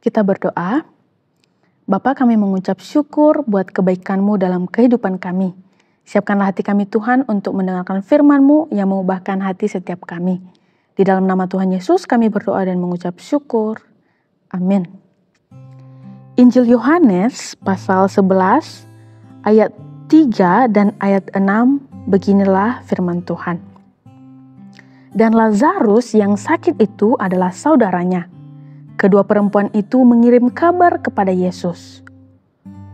Kita berdoa. Bapa, kami mengucap syukur buat kebaikan-Mu dalam kehidupan kami. Siapkanlah hati kami Tuhan untuk mendengarkan firman-Mu yang mengubahkan hati setiap kami. Di dalam nama Tuhan Yesus kami berdoa dan mengucap syukur. Amin. Injil Yohanes pasal 11 ayat 3 dan ayat 6, beginilah firman Tuhan. Dan Lazarus yang sakit itu adalah saudaranya. Kedua perempuan itu mengirim kabar kepada Yesus.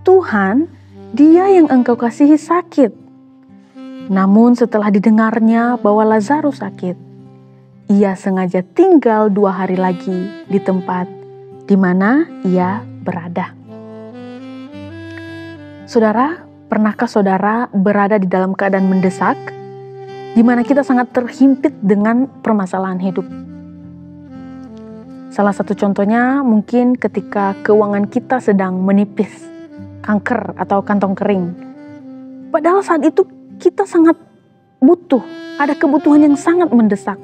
Tuhan, dia yang engkau kasihi sakit. Namun setelah didengarnya bahwa Lazarus sakit, ia sengaja tinggal 2 hari lagi di tempat di mana ia berada. Saudara, pernahkah saudara berada di dalam keadaan mendesak, di mana kita sangat terhimpit dengan permasalahan hidup? Salah satu contohnya mungkin ketika keuangan kita sedang menipis, kanker atau kantong kering. Padahal saat itu kita sangat butuh, ada kebutuhan yang sangat mendesak.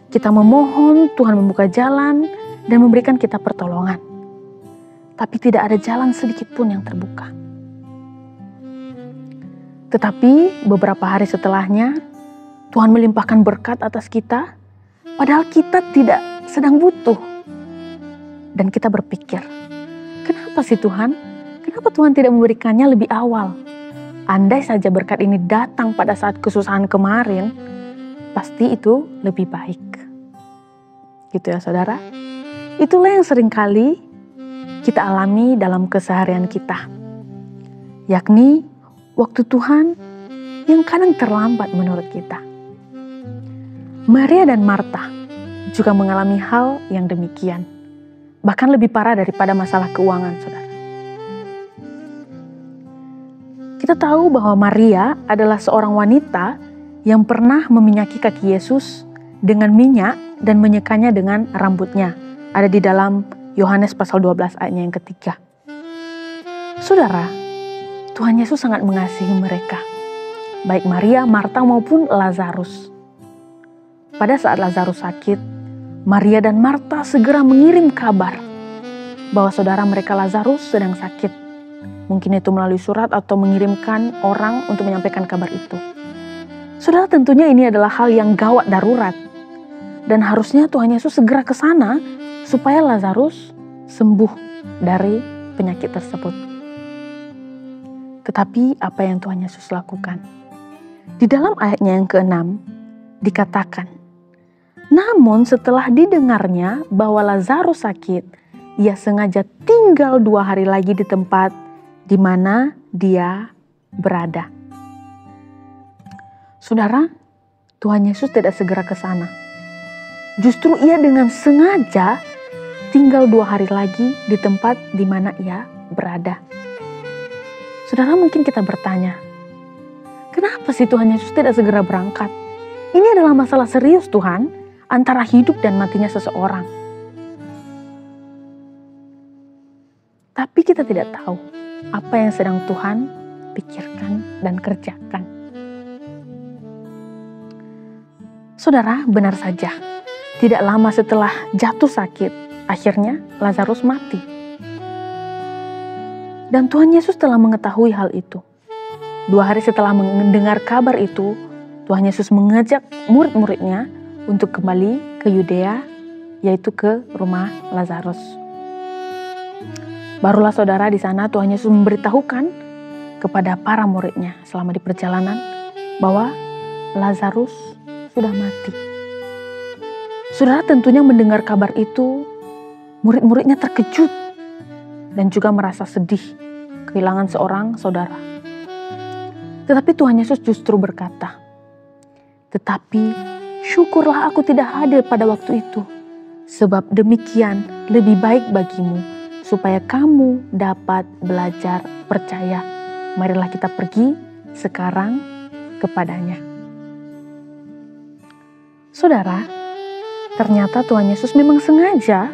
Kita memohon Tuhan membuka jalan dan memberikan kita pertolongan. Tapi tidak ada jalan sedikit pun yang terbuka. Tetapi beberapa hari setelahnya, Tuhan melimpahkan berkat atas kita, padahal kita tidak sedang butuh. Dan kita berpikir, kenapa sih Tuhan? Kenapa Tuhan tidak memberikannya lebih awal? Andai saja berkat ini datang pada saat kesusahan kemarin, pasti itu lebih baik. Gitu ya saudara. Itulah yang seringkali kita alami dalam keseharian kita. Yakni waktu Tuhan yang kadang terlambat menurut kita. Maria dan Marta juga mengalami hal yang demikian. Bahkan lebih parah daripada masalah keuangan, saudara. Kita tahu bahwa Maria adalah seorang wanita yang pernah meminyaki kaki Yesus dengan minyak dan menyekanya dengan rambutnya. Ada di dalam Yohanes pasal 12 ayatnya yang ketiga. Saudara, Tuhan Yesus sangat mengasihi mereka. Baik Maria, Marta maupun Lazarus. Pada saat Lazarus sakit, Maria dan Marta segera mengirim kabar bahwa saudara mereka Lazarus sedang sakit. Mungkin itu melalui surat atau mengirimkan orang untuk menyampaikan kabar itu. Saudara, tentunya ini adalah hal yang gawat darurat. Dan harusnya Tuhan Yesus segera ke sana supaya Lazarus sembuh dari penyakit tersebut. Tetapi apa yang Tuhan Yesus lakukan? Di dalam ayatnya yang ke-6 dikatakan, namun setelah didengarnya bahwa Lazarus sakit, ia sengaja tinggal 2 hari lagi di tempat di mana dia berada. Saudara, Tuhan Yesus tidak segera ke sana. Justru ia dengan sengaja tinggal 2 hari lagi di tempat di mana ia berada. Saudara, mungkin kita bertanya, kenapa sih Tuhan Yesus tidak segera berangkat? Ini adalah masalah serius Tuhan, antara hidup dan matinya seseorang. Tapi kita tidak tahu apa yang sedang Tuhan pikirkan dan kerjakan. Saudara, benar saja, tidak lama setelah jatuh sakit, akhirnya Lazarus mati. Dan Tuhan Yesus telah mengetahui hal itu. 2 hari setelah mendengar kabar itu, Tuhan Yesus mengajak murid-muridnya untuk kembali ke Yudea, yaitu ke rumah Lazarus. Barulah saudara di sana Tuhan Yesus memberitahukan kepada para muridnya selama di perjalanan bahwa Lazarus sudah mati. Saudara, tentunya mendengar kabar itu, murid-muridnya terkejut dan juga merasa sedih kehilangan seorang saudara. Tetapi Tuhan Yesus justru berkata, tetapi syukurlah aku tidak hadir pada waktu itu, sebab demikian lebih baik bagimu, supaya kamu dapat belajar percaya. Marilah kita pergi sekarang kepadanya. Saudara, ternyata Tuhan Yesus memang sengaja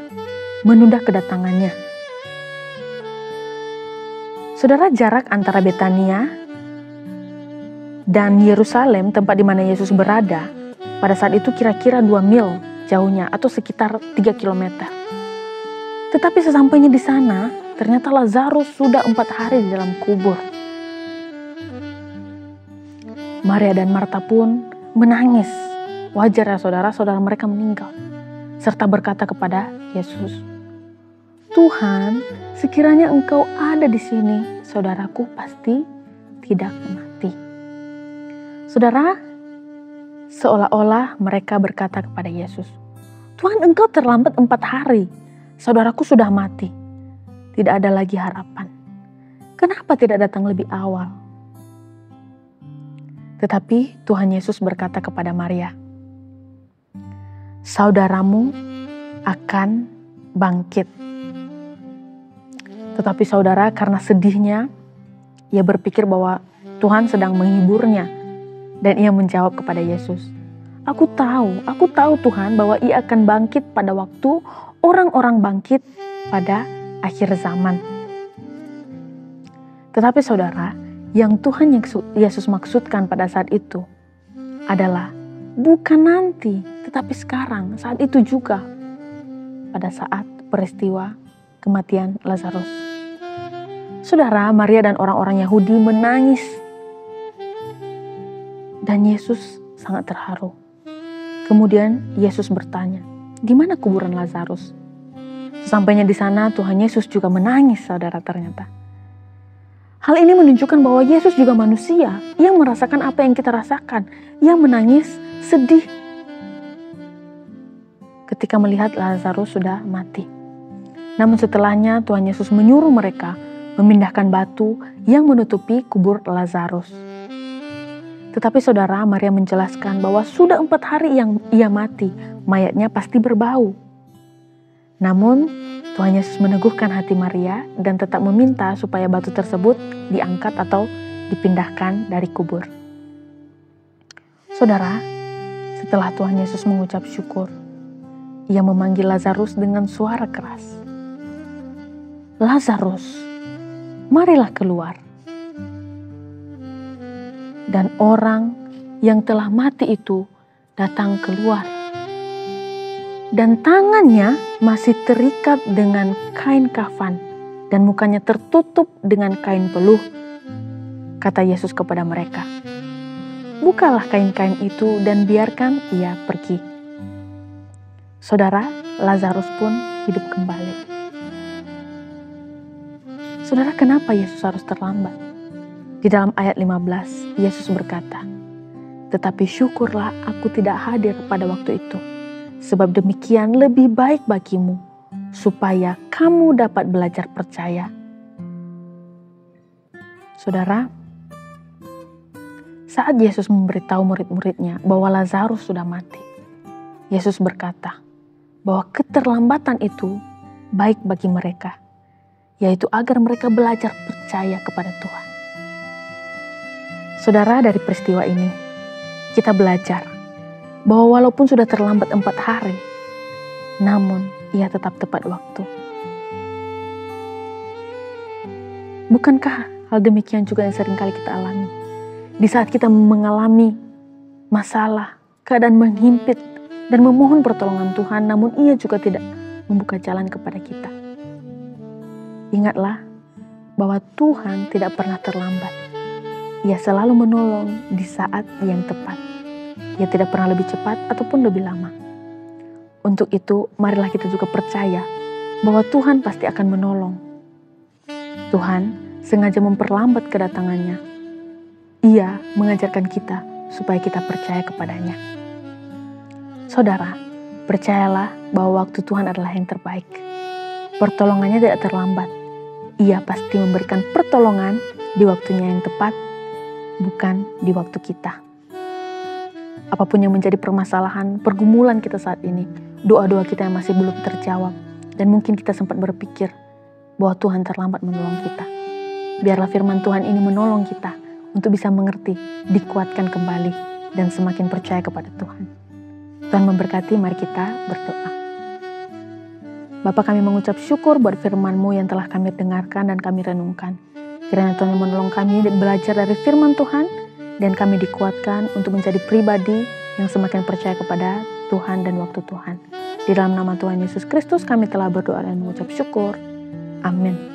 menunda kedatangannya. Saudara, jarak antara Betania dan Yerusalem, tempat di mana Yesus berada, pada saat itu kira-kira 2 mil jauhnya atau sekitar 3 kilometer. Tetapi sesampainya di sana, ternyata Lazarus sudah 4 hari di dalam kubur. Maria dan Marta pun menangis. Wajar ya saudara mereka meninggal. Serta berkata kepada Yesus, "Tuhan, sekiranya Engkau ada di sini, saudaraku pasti tidak mati." Saudara, seolah-olah mereka berkata kepada Yesus, "Tuhan, Engkau terlambat 4 hari. Saudaraku sudah mati. Tidak ada lagi harapan. Kenapa tidak datang lebih awal?" Tetapi Tuhan Yesus berkata kepada Maria, "Saudaramu akan bangkit." Tetapi saudara, karena sedihnya, ia berpikir bahwa Tuhan sedang menghiburnya. Dan ia menjawab kepada Yesus, aku tahu Tuhan bahwa ia akan bangkit pada waktu orang-orang bangkit pada akhir zaman." Tetapi saudara, yang Tuhan Yesus maksudkan pada saat itu adalah bukan nanti, tetapi sekarang, saat itu juga, pada saat peristiwa kematian Lazarus. Saudara, Maria dan orang-orang Yahudi menangis. Dan Yesus sangat terharu. Kemudian Yesus bertanya, "Di mana kuburan Lazarus?" Sesampainya di sana, Tuhan Yesus juga menangis, saudara, ternyata. Hal ini menunjukkan bahwa Yesus juga manusia yang merasakan apa yang kita rasakan, yang menangis, sedih ketika melihat Lazarus sudah mati. Namun setelahnya Tuhan Yesus menyuruh mereka memindahkan batu yang menutupi kubur Lazarus. Tetapi saudara, Maria menjelaskan bahwa sudah 4 hari yang ia mati, mayatnya pasti berbau. Namun Tuhan Yesus meneguhkan hati Maria dan tetap meminta supaya batu tersebut diangkat atau dipindahkan dari kubur. Saudara, setelah Tuhan Yesus mengucap syukur, ia memanggil Lazarus dengan suara keras. "Lazarus, marilah keluar." Dan orang yang telah mati itu datang keluar. Dan tangannya masih terikat dengan kain kafan dan mukanya tertutup dengan kain peluh. Kata Yesus kepada mereka, "Bukalah kain-kain itu dan biarkan ia pergi." Saudara, Lazarus pun hidup kembali. Saudara, kenapa Yesus harus terlambat? Di dalam ayat 15, Yesus berkata, "Tetapi syukurlah aku tidak hadir pada waktu itu. Sebab demikian lebih baik bagimu, supaya kamu dapat belajar percaya." Saudara, saat Yesus memberitahu murid-muridnya bahwa Lazarus sudah mati, Yesus berkata bahwa keterlambatan itu baik bagi mereka, yaitu agar mereka belajar percaya kepada Tuhan. Saudara, dari peristiwa ini, kita belajar bahwa walaupun sudah terlambat 4 hari, namun ia tetap tepat waktu. Bukankah hal demikian juga yang seringkali kita alami? Di saat kita mengalami masalah, keadaan menghimpit, dan memohon pertolongan Tuhan, namun ia juga tidak membuka jalan kepada kita. Ingatlah bahwa Tuhan tidak pernah terlambat. Ia selalu menolong di saat yang tepat. Ia tidak pernah lebih cepat ataupun lebih lama. Untuk itu, marilah kita juga percaya bahwa Tuhan pasti akan menolong. Tuhan sengaja memperlambat kedatangannya. Ia mengajarkan kita supaya kita percaya kepadanya. Saudara, percayalah bahwa waktu Tuhan adalah yang terbaik. Pertolongannya tidak terlambat. Ia pasti memberikan pertolongan di waktunya yang tepat, bukan di waktu kita. Apapun yang menjadi permasalahan, pergumulan kita saat ini, doa-doa kita yang masih belum terjawab, dan mungkin kita sempat berpikir bahwa Tuhan terlambat menolong kita. Biarlah firman Tuhan ini menolong kita untuk bisa mengerti, dikuatkan kembali, dan semakin percaya kepada Tuhan. Tuhan memberkati, mari kita berdoa. Bapa, kami mengucap syukur buat firman-Mu yang telah kami dengarkan dan kami renungkan. Kiranya Tuhan menolong kami belajar dari firman Tuhan, dan kami dikuatkan untuk menjadi pribadi yang semakin percaya kepada Tuhan dan waktu Tuhan. Di dalam nama Tuhan Yesus Kristus kami telah berdoa dan mengucap syukur. Amin.